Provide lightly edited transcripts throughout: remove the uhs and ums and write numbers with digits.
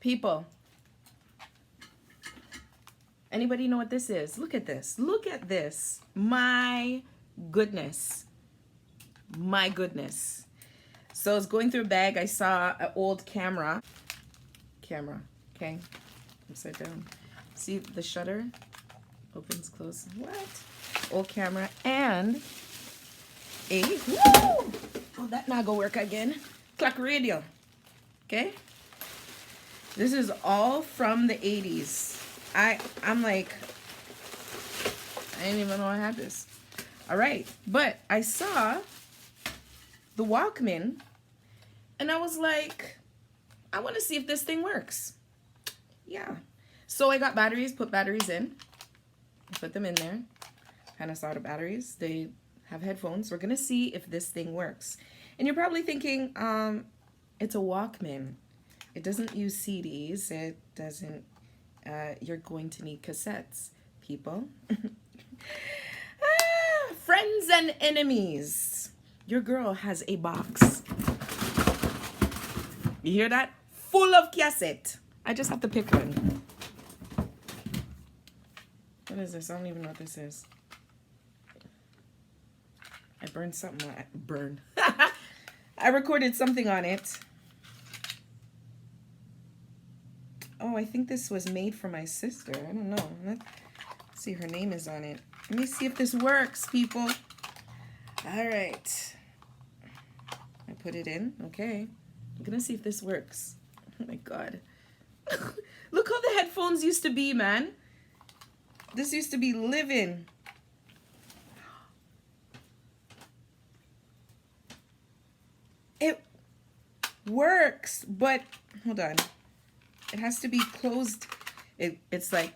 People, anybody know what this is? Look at this. Look at this. My goodness. My goodness. So I was going through a bag. I saw an old camera. Okay. Upside down. See the shutter? Opens, closes. What? Old camera and a... Woo! Oh, that not gonna work again. Clock radio. Okay? This is all from the 80s. I'm like, I didn't even know I had this. All right. But I saw the Walkman and I was like, I want to see if this thing works. Yeah. So I got batteries, put batteries in, put them in there. Panasonic batteries. They have headphones. We're going to see if this thing works. And you're probably thinking, it's a Walkman. It doesn't use CDs. It doesn't, you're going to need cassettes, people. Friends and enemies. Your girl has a box. You hear that? Full of cassette. I just have to pick one. What is this? I don't even know what this is. I burned something on it. I recorded something on it. Oh, I think this was made for my sister. I don't know. Let's see, her name is on it. Let me see if this works, people. All right. I put it in. Okay. I'm going to see if this works. Oh, my God. Look how the headphones used to be, man. This used to be living. It works, but hold on. It has to be closed. It's like,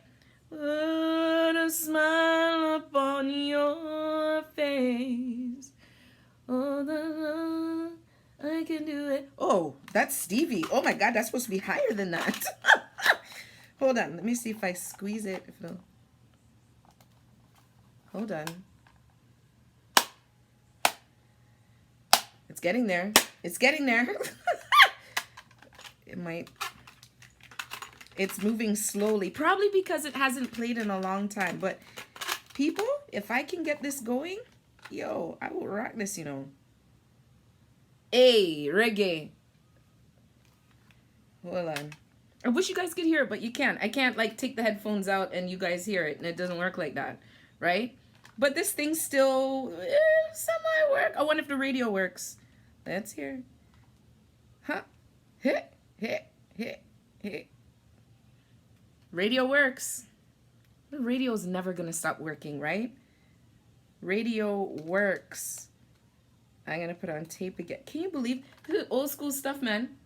put a smile upon your face. Oh, the love, I can do it. Oh, that's Stevie. Oh my God, that's supposed to be higher than that. Hold on, let me see if I squeeze it. If it'll... Hold on. It's getting there. It's getting there. It might... It's moving slowly, probably because it hasn't played in a long time. But people, if I can get this going, yo, I will rock this, you know. Hey, reggae. Hold on. I wish you guys could hear it, but you can't. I can't like take the headphones out and you guys hear it, and it doesn't work like that, right? But this thing still semi work. I wonder if the radio works. Let's hear. Huh? Hit, hit, hit, hit. Radio works. The radio's never gonna stop working, right? Radio works. I'm gonna put on tape again. Can you believe this is old school stuff, man?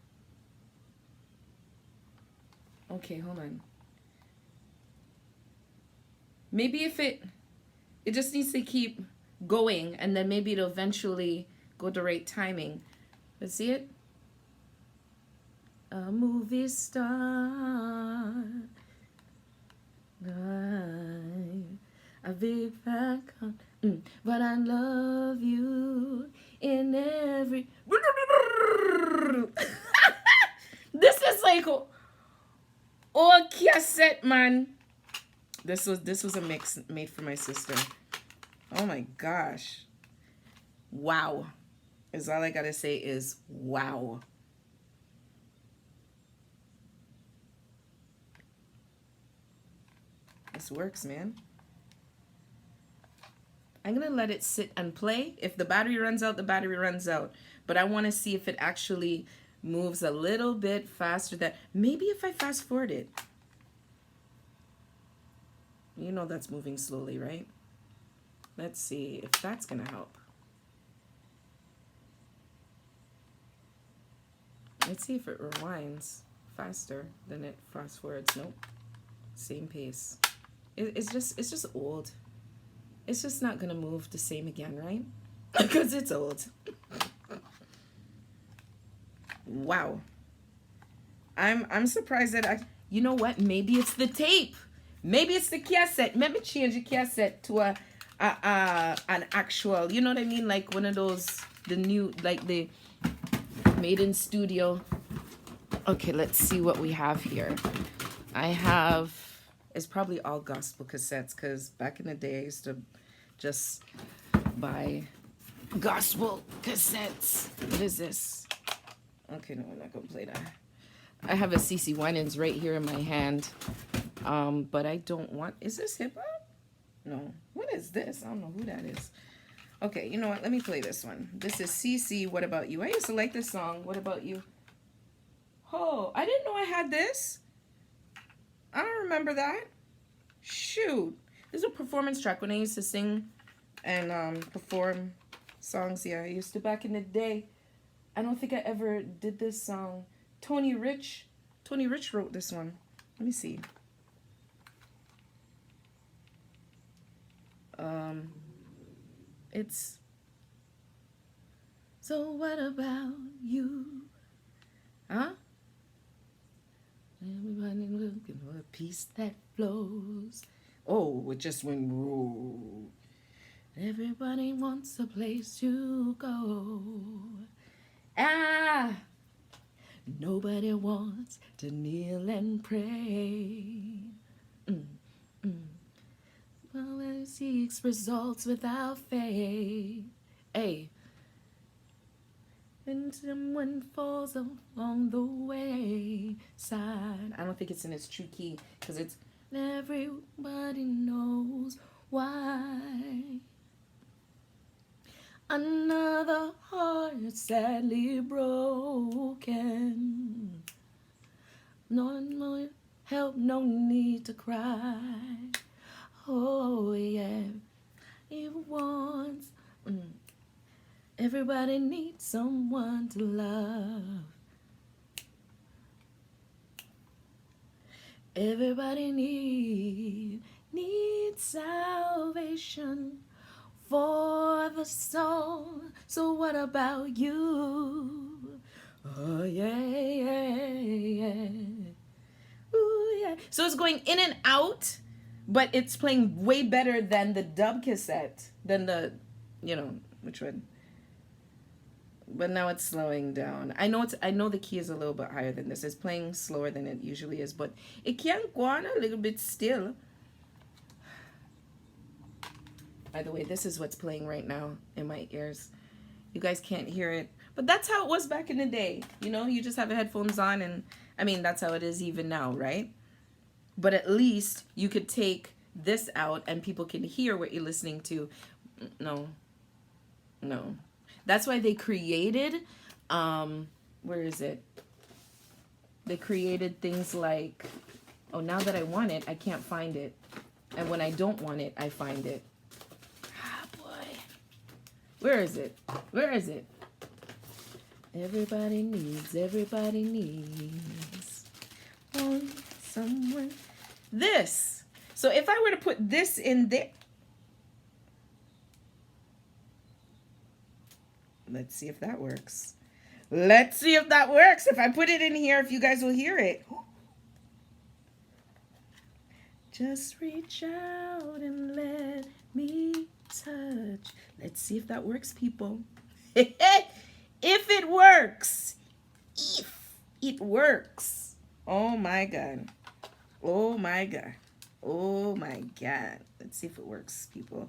Okay, hold on. Maybe if it just needs to keep going, and then maybe it'll eventually go the right timing. Let's see it. A movie star. A big fat but I love you in every. This is like all cassette, man. This was a mix made for my sister. Oh my gosh. Wow. Is all I gotta say is wow. This works, man. I'm gonna let it sit and play. If the battery runs out, the battery runs out. But I want to see if it actually moves a little bit faster. That maybe if I fast forward it. You know that's moving slowly, right? Let's see if that's gonna help. Let's see if it rewinds faster than it fast forwards. Nope. Same pace. It's just old. It's just not gonna move the same again, right? Because it's old. Wow. I'm surprised that you know what? Maybe it's the tape. Maybe it's the cassette. Maybe change the cassette to an actual, you know what I mean, like one of those, the new, like the made in studio. Okay, let's see what we have here. I have, it's probably all gospel cassettes, because back in the day I used to just buy gospel cassettes. What is this? Okay, no, I'm not gonna play that. I have a CC Winans right here in my hand, but I don't want, is this hip hop? No. What is this? I don't know who that is. Okay, you know what? Let me play this one. This is CC, What About You? I used to like this song, What About You? Oh, I didn't know I had this. I don't remember that. Shoot. This is a performance track when I used to sing and perform songs. Yeah, I used to back in the day. I don't think I ever did this song. Tony Rich wrote this one. Let me see. It's So What About You? Huh? Everybody looking for a peace that flows. Oh, it just went whoa. Everybody wants a place to go. Ah, nobody wants to kneel and pray. Well, it seeks results without faith. Hey, and someone falls along the way side. I don't think it's in its true key, because it's everybody knows why. Another heart sadly broken. No more help, no need to cry. Oh yeah, it wants. Everybody needs someone to love. Everybody needs salvation for the soul. So what about you? Oh yeah, yeah. Ooh, yeah. So it's going in and out, but it's playing way better than the dub cassette, than the, you know, which one? But now it's slowing down. I know the key is a little bit higher than this. It's playing slower than it usually is, but it can go on a little bit still. By the way, this is what's playing right now in my ears. You guys can't hear it, but that's how it was back in the day. You know, you just have the headphones on, and I mean, that's how it is even now, right? But at least you could take this out and people can hear what you're listening to. No. That's why they created, where is it? They created things like, oh, now that I want it, I can't find it. And when I don't want it, I find it. Ah, boy. Where is it? Everybody needs someone. This. So if I were to put this in there. Let's see if that works. If I put it in here, if you guys will hear it. Just reach out and let me touch. Let's see if that works, people. If it works. Oh my God. Let's see if it works, people.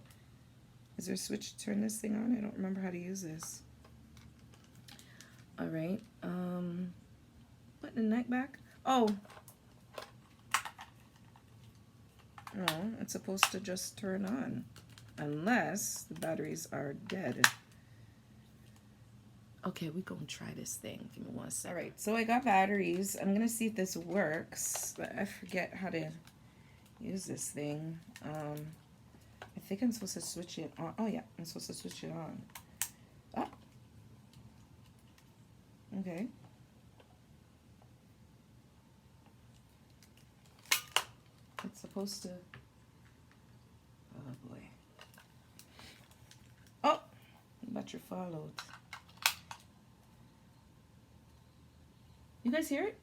Is there a switch to turn this thing on? I don't remember how to use this. All right. Put the neck back. Oh. No, it's supposed to just turn on. Unless the batteries are dead. Okay, we're going to try this thing. Give me 1 second. All right, so I got batteries. I'm going to see if this works. But I forget how to use this thing. I think I'm supposed to switch it on. Oh, yeah, I'm supposed to switch it on. Oh. Okay. It's supposed to... Oh, boy. Oh! Battery followed. You guys hear it?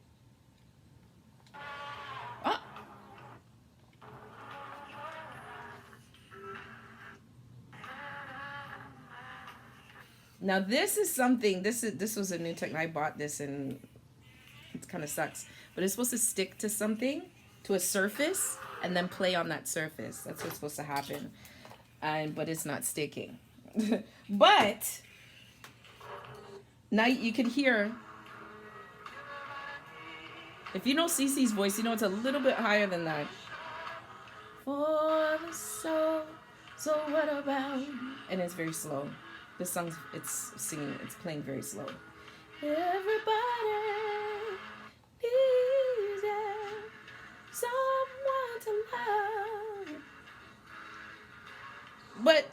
Oh! Now this is something. This was a new tech. I bought this and it kind of sucks. But it's supposed to stick to something, to a surface, and then play on that surface. That's what's supposed to happen. But it's not sticking. But now you can hear. If you know Cece's voice, you know it's a little bit higher than that. For the soul, so what about? And it's very slow. This song, it's singing, it's playing very slow. Everybody needs someone to love. But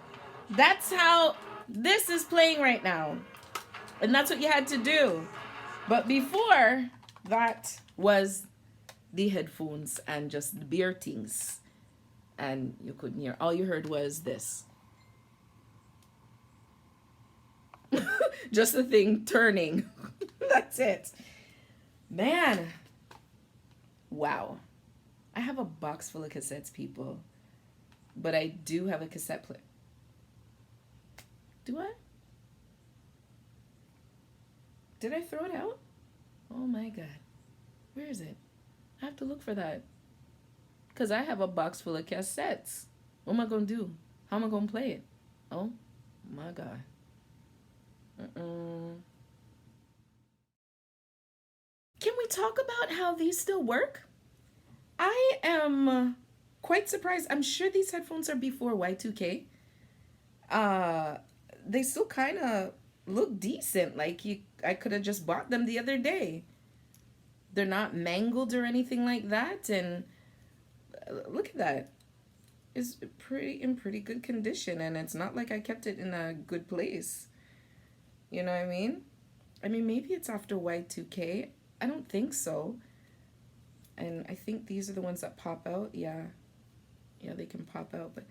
that's how this is playing right now. And that's what you had to do. But before, that was the headphones and just the beer things. And you couldn't hear. All you heard was this. Just the thing turning. That's it. Man. Wow. I have a box full of cassettes, people. But I do have a cassette player. Do I? Did I throw it out? Oh my God. Where is it? I have to look for that. Because I have a box full of cassettes. What am I going to do? How am I going to play it? Oh my God. Can we talk about how these still work? I am quite surprised. I'm sure these headphones are before Y2K. They still kind of look decent. Like I could have just bought them the other day. They're not mangled or anything like that. And look at that. It's in pretty good condition. And it's not like I kept it in a good place. You know what I mean? I mean, maybe it's after Y2K. I don't think so. And I think these are the ones that pop out. Yeah. Yeah, they can pop out. But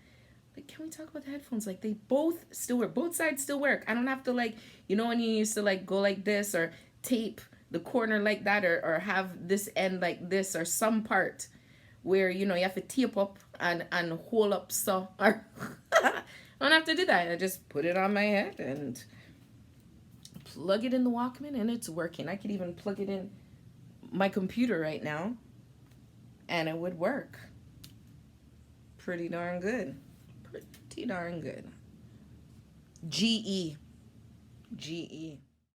like, can we talk about the headphones? Like, they both still work. Both sides still work. I don't have to, like, you know when you used to, like, go like this or tape the corner like that or have this end like this or some part where, you know, you have to tape up and hold up so. Or I don't have to do that. I just put it on my head and plug it in the Walkman and it's working. I could even plug it in my computer right now and it would work. Pretty darn good. Pretty darn good. GE.